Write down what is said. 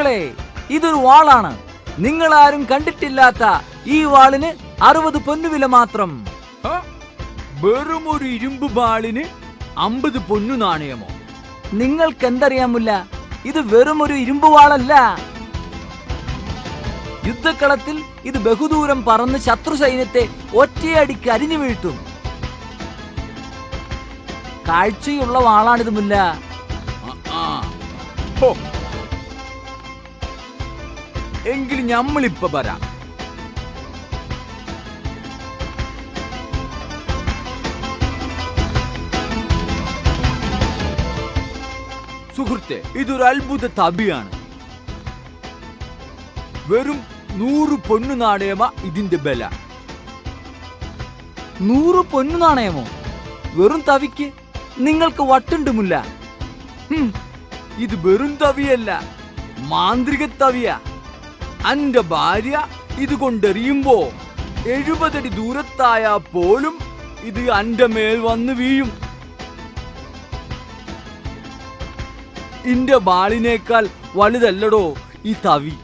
സുഹൃത്തുക്കളെ, ഇതൊരു വാളാണ്. നിങ്ങൾ ആരും കണ്ടിട്ടില്ലാത്ത ഈ വാളിന് 60 പൊന്നുവില മാത്രം. വെറും ഒരു ഇരുമ്പ് വാളിന് 50 പൊന്നു നാണയമോ? നിങ്ങൾക്ക് എന്തറിയാമില്ല, ഇത് വെറും ഒരു ഇരുമ്പ് വാളല്ല. യുദ്ധക്കളത്തിൽ ഇത് ബഹുദൂരം പറന്ന് ശത്രു സൈന്യത്തെ ഒറ്റയടിക്ക് അരിഞ്ഞു വീഴ്ത്തും. കാഴ്ചയുള്ള വാളാണിത് മുല്ല. എങ്കിൽ ഞമ്മളിപ്പ വരാം. സുഹൃത്തെ, ഇതൊരു അത്ഭുത തവിയാണ്. വെറും 100 പൊന്നു നാണയമ ഇതിന്റെ ബല. 100 പൊന്നു നാണയമോ? വെറും തവിക്ക് നിങ്ങൾക്ക് വട്ടുണ്ടുമില്ല. ഇത് വെറും തവിയല്ല, മാന്ത്രിക തവിയ. അന്റെ ഭാര്യ ഇത് കൊണ്ടെറിയുമ്പോ 70 അടി ദൂരത്തായ പോലും ഇത് അന്റെ മേൽ വന്ന് വീഴും. ഇന്റെ ബാളിനേക്കാൾ വലുതല്ലടോ ഈ തവി.